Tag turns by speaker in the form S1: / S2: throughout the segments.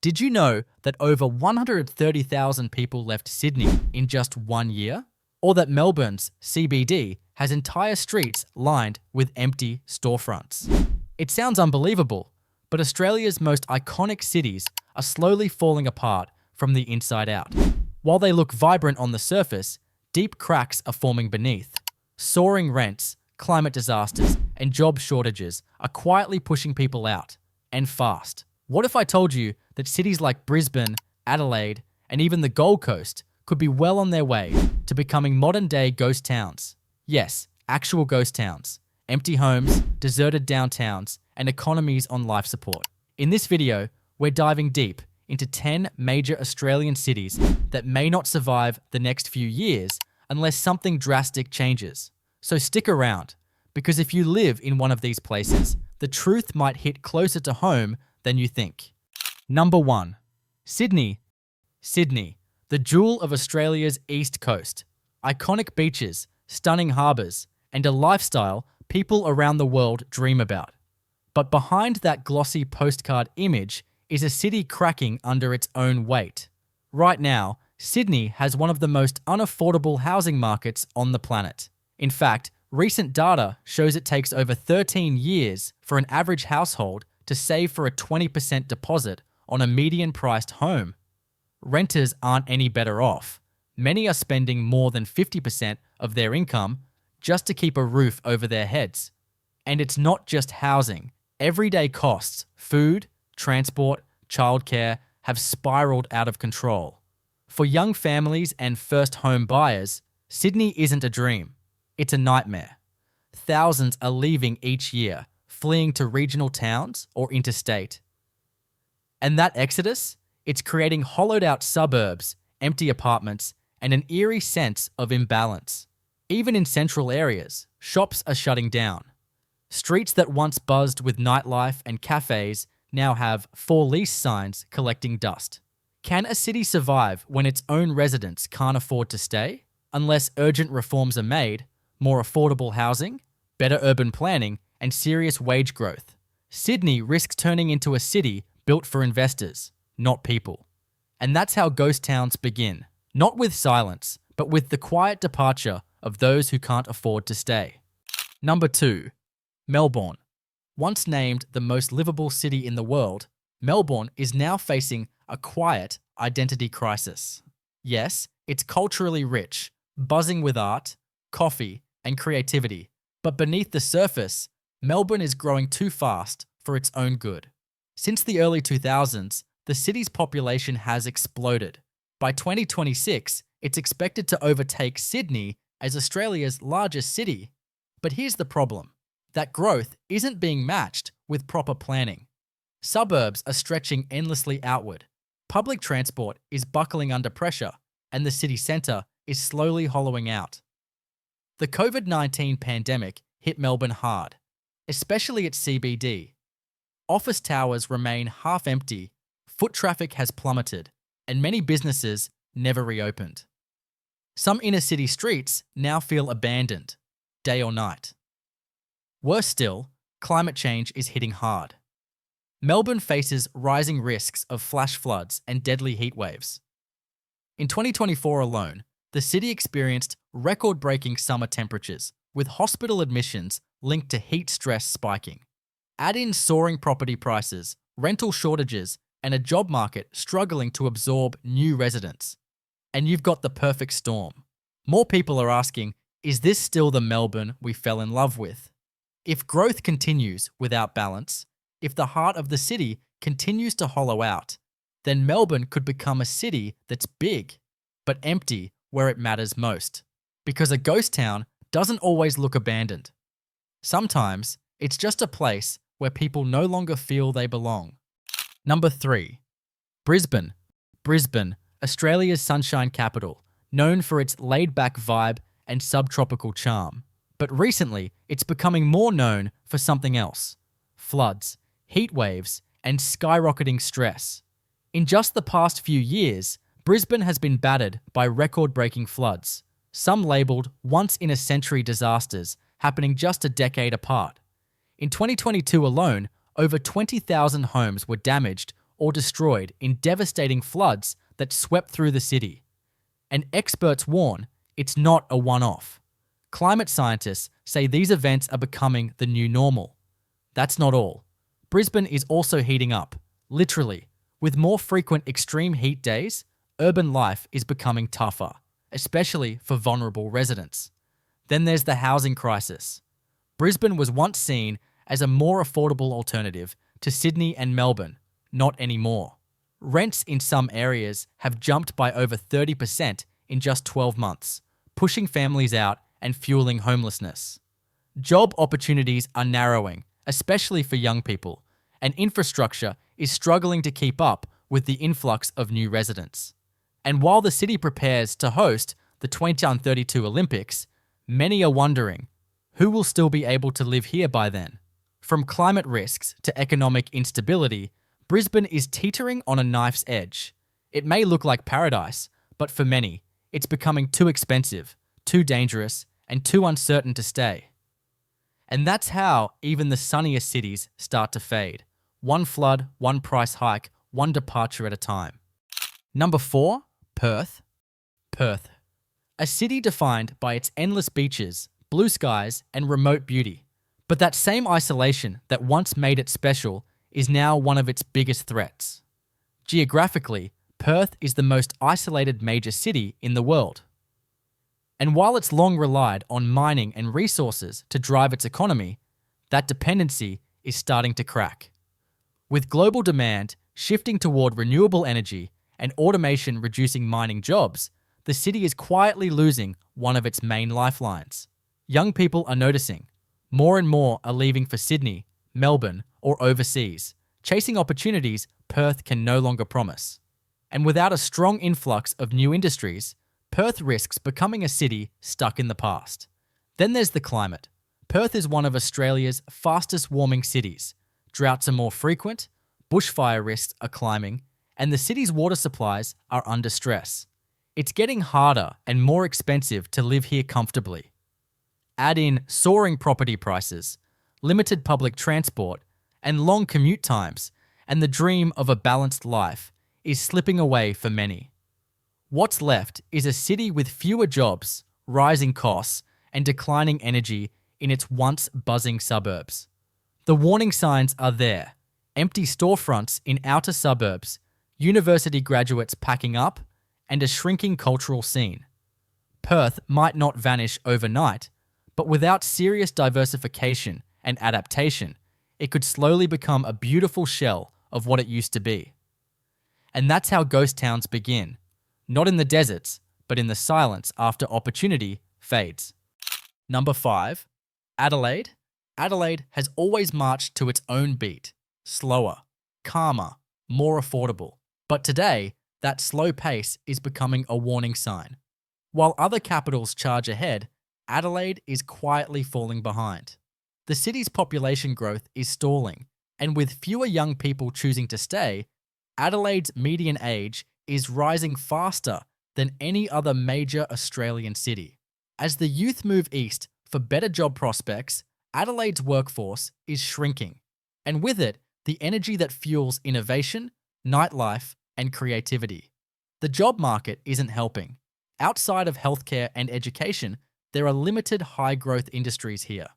S1: Did you know that over 130,000 people left Sydney in just 1 year? Or that Melbourne's CBD has entire streets lined with empty storefronts? It sounds unbelievable, but Australia's most iconic cities are slowly falling apart from the inside out. While they look vibrant on the surface, deep cracks are forming beneath. Soaring rents, climate disasters, and job shortages are quietly pushing people out, and fast. What if I told you that cities like Brisbane, Adelaide, and even the Gold Coast could be well on their way to becoming modern-day ghost towns? Yes, actual ghost towns. Empty homes, deserted downtowns, and economies on life support. In this video, we're diving deep into 10 major Australian cities that may not survive the next few years unless something drastic changes. So stick around, because if you live in one of these places, the truth might hit closer to home than you think. Number 1. Sydney. Sydney, the jewel of Australia's east coast. Iconic beaches, stunning harbours, and a lifestyle people around the world dream about. But behind that glossy postcard image is a city cracking under its own weight. Right now, Sydney has one of the most unaffordable housing markets on the planet. In fact, recent data shows it takes over 13 years for an average household to save for a 20% deposit on a median-priced home. Renters aren't any better off. Many are spending more than 50% of their income just to keep a roof over their heads. And it's not just housing. Everyday costs, food, transport, childcare, have spiraled out of control. For young families and first home buyers, Sydney isn't a dream. It's a nightmare. Thousands are leaving each year, fleeing to regional towns or interstate. And that exodus, it's creating hollowed-out suburbs, empty apartments, and an eerie sense of imbalance. Even in central areas, shops are shutting down. Streets that once buzzed with nightlife and cafes now have for lease signs collecting dust. Can a city survive when its own residents can't afford to stay? Unless urgent reforms are made, more affordable housing, better urban planning, and serious wage growth, Sydney risks turning into a city built for investors, not people. And that's how ghost towns begin. Not with silence, but with the quiet departure of those who can't afford to stay. Number 2. Melbourne. Once named the most livable city in the world, Melbourne is now facing a quiet identity crisis. Yes, it's culturally rich, buzzing with art, coffee, and creativity. But beneath the surface, Melbourne is growing too fast for its own good. Since the early 2000s, the city's population has exploded. By 2026, it's expected to overtake Sydney as Australia's largest city. But here's the problem. That growth isn't being matched with proper planning. Suburbs are stretching endlessly outward. Public transport is buckling under pressure, and the city centre is slowly hollowing out. The COVID-19 pandemic hit Melbourne hard, especially its CBD. Office towers remain half empty, foot traffic has plummeted, and many businesses never reopened. Some inner city streets now feel abandoned, day or night. Worse still, climate change is hitting hard. Melbourne faces rising risks of flash floods and deadly heat waves. In 2024 alone, the city experienced record-breaking summer temperatures, with hospital admissions linked to heat stress spiking. Add in soaring property prices, rental shortages, and a job market struggling to absorb new residents. And you've got the perfect storm. More people are asking, is this still the Melbourne we fell in love with? If growth continues without balance, if the heart of the city continues to hollow out, then Melbourne could become a city that's big, but empty where it matters most. Because a ghost town doesn't always look abandoned. Sometimes it's just a place where people no longer feel they belong. Number 3. Brisbane. Brisbane, Australia's sunshine capital, known for its laid-back vibe and subtropical charm. But recently, it's becoming more known for something else. Floods, heat waves, and skyrocketing stress. In just the past few years, Brisbane has been battered by record-breaking floods, some labelled once-in-a-century disasters happening just a decade apart. In 2022 alone, over 20,000 homes were damaged or destroyed in devastating floods that swept through the city. And experts warn it's not a one-off. Climate scientists say these events are becoming the new normal. That's not all. Brisbane is also heating up, literally. With more frequent extreme heat days, urban life is becoming tougher, especially for vulnerable residents. Then there's the housing crisis. Brisbane was once seen as a more affordable alternative to Sydney and Melbourne, not anymore. Rents in some areas have jumped by over 30% in just 12 months, pushing families out and fueling homelessness. Job opportunities are narrowing, especially for young people, and infrastructure is struggling to keep up with the influx of new residents. And while the city prepares to host the 2032 Olympics, many are wondering, who will still be able to live here by then? From climate risks to economic instability, Brisbane is teetering on a knife's edge. It may look like paradise, but for many, it's becoming too expensive, too dangerous, and too uncertain to stay. And that's how even the sunniest cities start to fade. One flood, one price hike, one departure at a time. Number 4, Perth. Perth. A city defined by its endless beaches, blue skies, and remote beauty. But that same isolation that once made it special is now one of its biggest threats. Geographically, Perth is the most isolated major city in the world. And while it's long relied on mining and resources to drive its economy, that dependency is starting to crack. With global demand shifting toward renewable energy and automation reducing mining jobs, the city is quietly losing one of its main lifelines. Young people are noticing. More and more are leaving for Sydney, Melbourne, or overseas, chasing opportunities Perth can no longer promise. And without a strong influx of new industries, Perth risks becoming a city stuck in the past. Then there's the climate. Perth is one of Australia's fastest warming cities. Droughts are more frequent, bushfire risks are climbing, and the city's water supplies are under stress. It's getting harder and more expensive to live here comfortably. Add in soaring property prices, limited public transport, and long commute times, and the dream of a balanced life is slipping away for many. What's left is a city with fewer jobs, rising costs, and declining energy in its once buzzing suburbs. The warning signs are there. Empty storefronts in outer suburbs, university graduates packing up, and a shrinking cultural scene. Perth might not vanish overnight, but without serious diversification and adaptation, it could slowly become a beautiful shell of what it used to be. And that's how ghost towns begin. Not in the deserts, but in the silence after opportunity fades. Number 5, Adelaide. Adelaide has always marched to its own beat. Slower, calmer, more affordable. But today, that slow pace is becoming a warning sign. While other capitals charge ahead, Adelaide is quietly falling behind. The city's population growth is stalling, and with fewer young people choosing to stay, Adelaide's median age is rising faster than any other major Australian city. As the youth move east for better job prospects, Adelaide's workforce is shrinking, and with it, the energy that fuels innovation, nightlife, and creativity. The job market isn't helping. Outside of healthcare and education, there are limited high-growth industries here.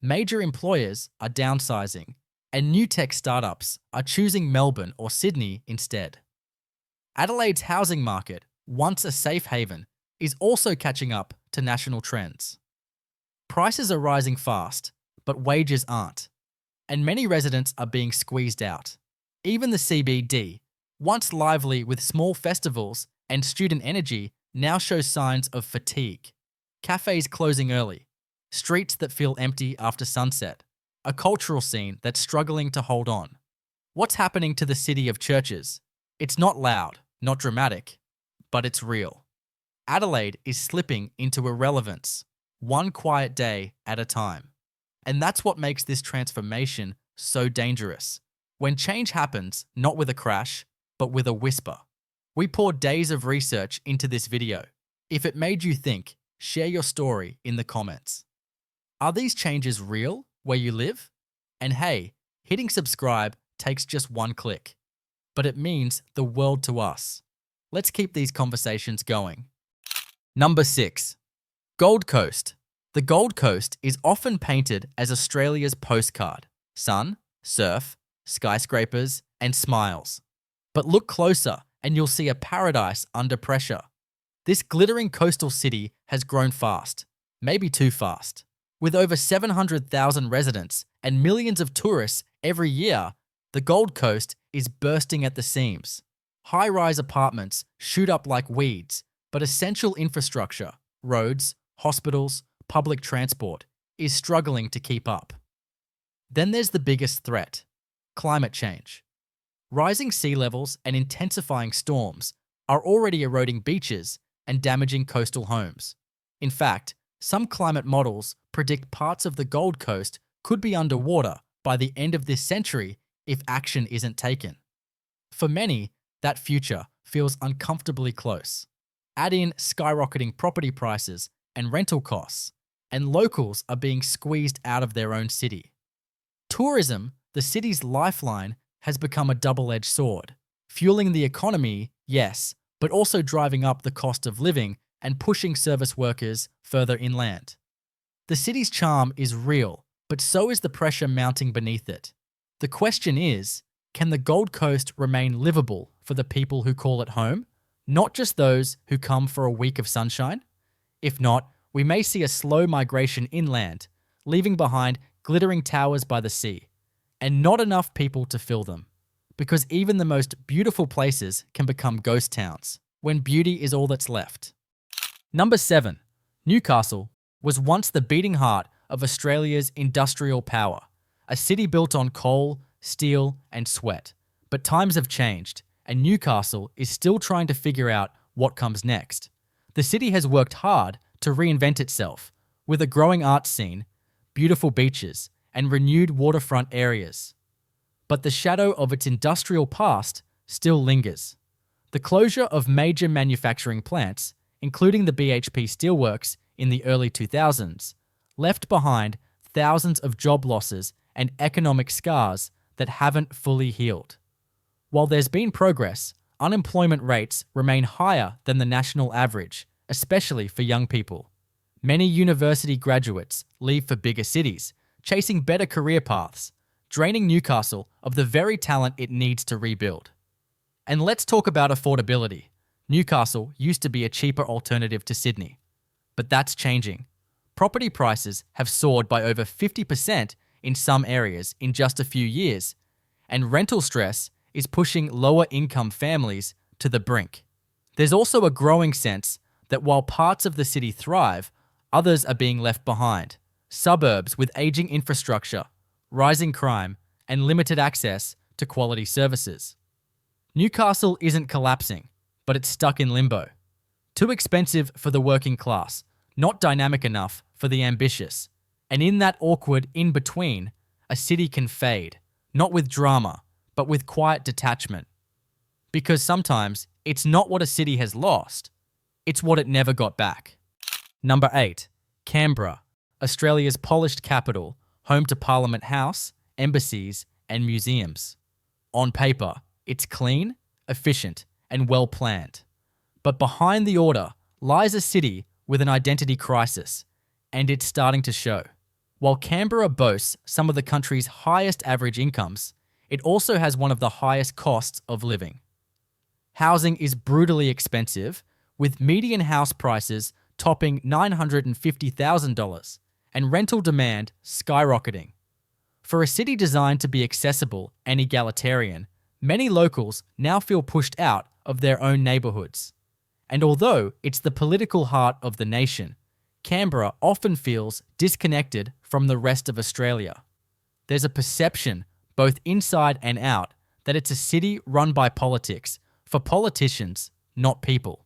S1: Major employers are downsizing, and new tech startups are choosing Melbourne or Sydney instead. Adelaide's housing market, once a safe haven, is also catching up to national trends. Prices are rising fast, but wages aren't, and many residents are being squeezed out. Even the CBD, once lively with small festivals and student energy, now shows signs of fatigue. Cafes closing early, streets that feel empty after sunset, a cultural scene that's struggling to hold on. What's happening to the city of churches? It's not loud, not dramatic, but it's real. Adelaide is slipping into irrelevance, one quiet day at a time. And that's what makes this transformation so dangerous. When change happens, not with a crash, but with a whisper. We poured days of research into this video. If it made you think, share your story in the comments. Are these changes real where you live? And hey, hitting subscribe takes just one click. but it means the world to us. Let's keep these conversations going. Number 6. Gold Coast. The Gold Coast is often painted as Australia's postcard: sun, surf, skyscrapers, and smiles. But look closer and you'll see a paradise under pressure. This glittering coastal city has grown fast, maybe too fast. With over 700,000 residents and millions of tourists every year, the Gold Coast is bursting at the seams. High-rise apartments shoot up like weeds, but essential infrastructure, roads, hospitals, public transport, is struggling to keep up. Then there's the biggest threat: climate change. Rising sea levels and intensifying storms are already eroding beaches and damaging coastal homes. In fact, some climate models predict parts of the Gold Coast could be underwater by the end of this century if action isn't taken. For many, that future feels uncomfortably close. Add in skyrocketing property prices and rental costs, and locals are being squeezed out of their own city. Tourism, the city's lifeline, has become a double-edged sword, fueling the economy, yes, but also driving up the cost of living and pushing service workers further inland. The city's charm is real, but so is the pressure mounting beneath it. The question is, can the Gold Coast remain livable for the people who call it home, not just those who come for a week of sunshine? If not, we may see a slow migration inland, leaving behind glittering towers by the sea, and not enough people to fill them. Because even the most beautiful places can become ghost towns when beauty is all that's left. Number 7. Newcastle was once the beating heart of Australia's industrial power, a city built on coal, steel, and sweat. But times have changed, and Newcastle is still trying to figure out what comes next. The city has worked hard to reinvent itself, with a growing arts scene, beautiful beaches, and renewed waterfront areas. But the shadow of its industrial past still lingers. The closure of major manufacturing plants, including the BHP Steelworks in the early 2000s, left behind thousands of job losses and economic scars that haven't fully healed. While there's been progress, unemployment rates remain higher than the national average, especially for young people. Many university graduates leave for bigger cities, chasing better career paths, draining Newcastle of the very talent it needs to rebuild. And let's talk about affordability. Newcastle used to be a cheaper alternative to Sydney, but that's changing. Property prices have soared by over 50% in some areas in just a few years, and rental stress is pushing lower-income families to the brink. There's also a growing sense that while parts of the city thrive, others are being left behind. Suburbs with aging infrastructure, rising crime, and limited access to quality services. Newcastle isn't collapsing, but it's stuck in limbo. Too expensive for the working class, not dynamic enough for the ambitious. And in that awkward in-between, a city can fade, not with drama, but with quiet detachment. Because sometimes it's not what a city has lost, it's what it never got back. Number 8. Canberra, Australia's polished capital, home to Parliament House, embassies, and museums. On paper, it's clean, efficient, and well planned. But behind the order lies a city with an identity crisis, and it's starting to show. While Canberra boasts some of the country's highest average incomes, it also has one of the highest costs of living. Housing is brutally expensive, with median house prices topping $950,000 and rental demand skyrocketing. For a city designed to be accessible and egalitarian, many locals now feel pushed out of their own neighbourhoods. And although it's the political heart of the nation, Canberra often feels disconnected from the rest of Australia. There's a perception, both inside and out, that it's a city run by politics, for politicians, not people.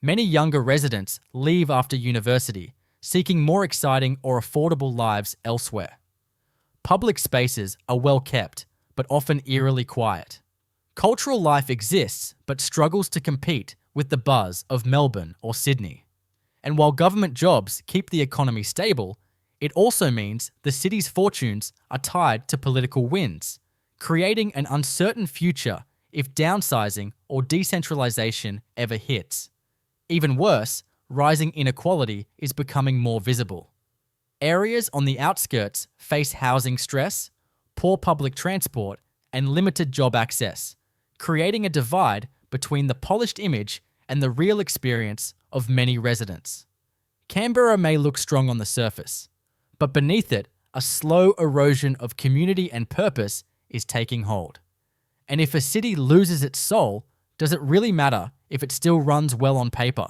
S1: Many younger residents leave after university, seeking more exciting or affordable lives elsewhere. Public spaces are well kept, but often eerily quiet. Cultural life exists, but struggles to compete with the buzz of Melbourne or Sydney. And while government jobs keep the economy stable, it also means the city's fortunes are tied to political wins, creating an uncertain future if downsizing or decentralization ever hits. Even worse, rising inequality is becoming more visible. Areas on the outskirts face housing stress, poor public transport, and limited job access, creating a divide between the polished image and the real experience of many residents. Canberra may look strong on the surface, but beneath it, a slow erosion of community and purpose is taking hold. And if a city loses its soul, does it really matter if it still runs well on paper?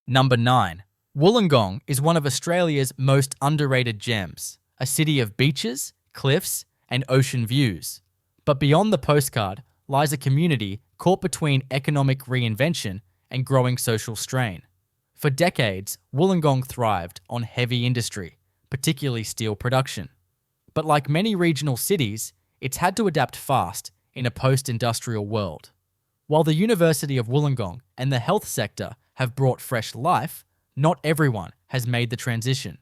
S1: Number 9. Wollongong is one of Australia's most underrated gems, a city of beaches, cliffs, and ocean views. But beyond the postcard lies a community caught between economic reinvention and growing social strain. For decades, Wulingong thrived on heavy industry, particularly steel production. But like many regional cities, it's had to adapt fast in a post-industrial world. While the University of Wollongong and the health sector have brought fresh life, not everyone has made the transition.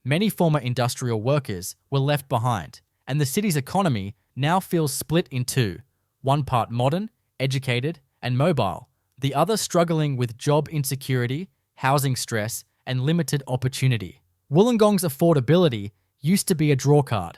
S1: Many former industrial workers were left behind, and the city's economy now feels split in two, one part modern, educated, and mobile, the other struggling with job insecurity, housing stress, and limited opportunity. Wollongong's affordability used to be a drawcard,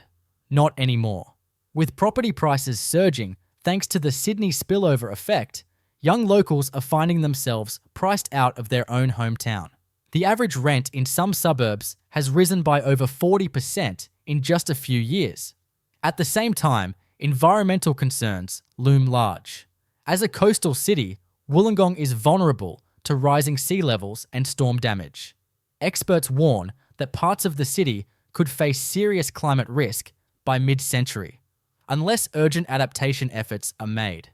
S1: not anymore. With property prices surging thanks to the Sydney spillover effect, young locals are finding themselves priced out of their own hometown. The average rent in some suburbs has risen by over 40% in just a few years. At the same time, environmental concerns loom large. As a coastal city, Wollongong is vulnerable to rising sea levels and storm damage. Experts warn that parts of the city could face serious climate risk by mid-century, unless urgent adaptation efforts are made.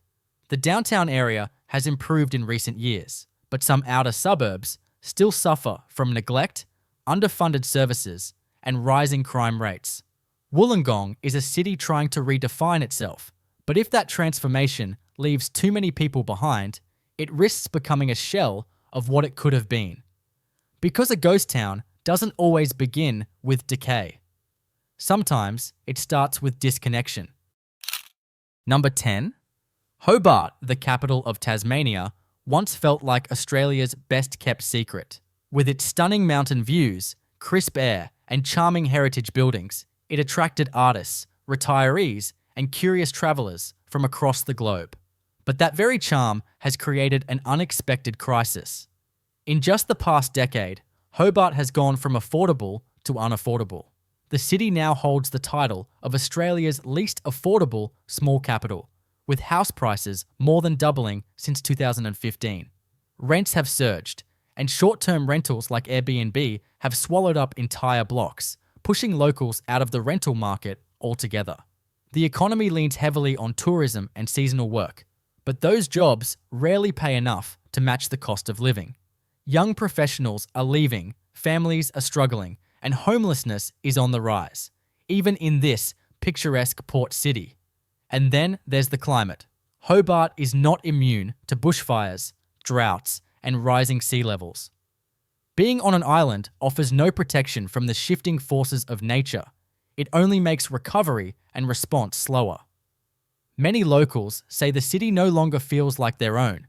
S1: The downtown area has improved in recent years, but some outer suburbs still suffer from neglect, underfunded services, and rising crime rates. Wollongong is a city trying to redefine itself, but if that transformation leaves too many people behind, it risks becoming a shell of what it could have been. Because a ghost town doesn't always begin with decay. Sometimes it starts with disconnection. Number 10. Hobart, the capital of Tasmania, once felt like Australia's best-kept secret. With its stunning mountain views, crisp air, and charming heritage buildings, it attracted artists, retirees, and curious travellers from across the globe. But that very charm has created an unexpected crisis. In just the past decade, Hobart has gone from affordable to unaffordable. The city now holds the title of Australia's least affordable small capital, with house prices more than doubling since 2015. Rents have surged, and short-term rentals like Airbnb have swallowed up entire blocks, pushing locals out of the rental market altogether. The economy leans heavily on tourism and seasonal work, but those jobs rarely pay enough to match the cost of living. Young professionals are leaving, families are struggling, and homelessness is on the rise, even in this picturesque port city. And then there's the climate. Hobart is not immune to bushfires, droughts, and rising sea levels. Being on an island offers no protection from the shifting forces of nature. It only makes recovery and response slower. Many locals say the city no longer feels like their own.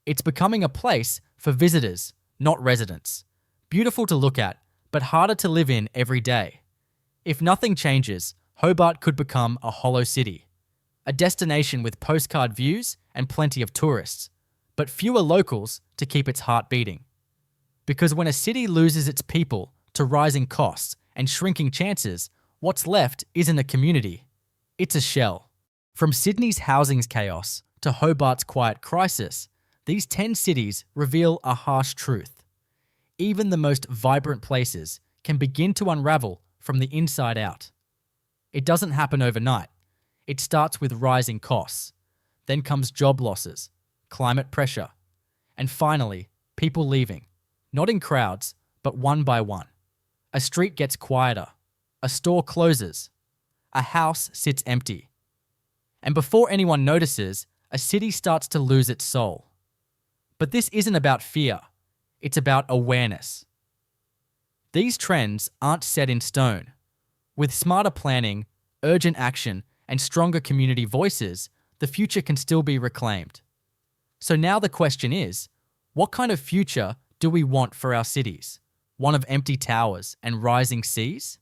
S1: It's becoming a place for visitors, not residents. Beautiful to look at, but harder to live in every day. If nothing changes, Hobart could become a hollow city, a destination with postcard views and plenty of tourists, but fewer locals to keep its heart beating. Because when a city loses its people to rising costs and shrinking chances, what's left isn't a community, it's a shell. From Sydney's housing chaos to Hobart's quiet crisis, these 10 cities reveal a harsh truth. Even the most vibrant places can begin to unravel from the inside out. It doesn't happen overnight. It starts with rising costs. Then comes job losses, climate pressure, and finally, people leaving. Not in crowds, but one by one. A street gets quieter. A store closes. A house sits empty. And before anyone notices, a city starts to lose its soul. But this isn't about fear. It's about awareness. These trends aren't set in stone. With smarter planning, urgent action, and stronger community voices, the future can still be reclaimed. So now the question is, what kind of future do we want for our cities? One of empty towers and rising seas?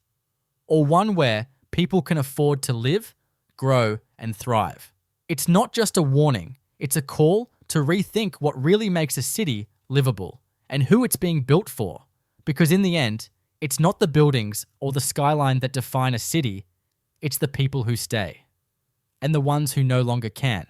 S1: Or one where people can afford to live, grow, and thrive? It's not just a warning, it's a call to rethink what really makes a city livable and who it's being built for. Because in the end, it's not the buildings or the skyline that define a city, it's the people who stay. And the ones who no longer can.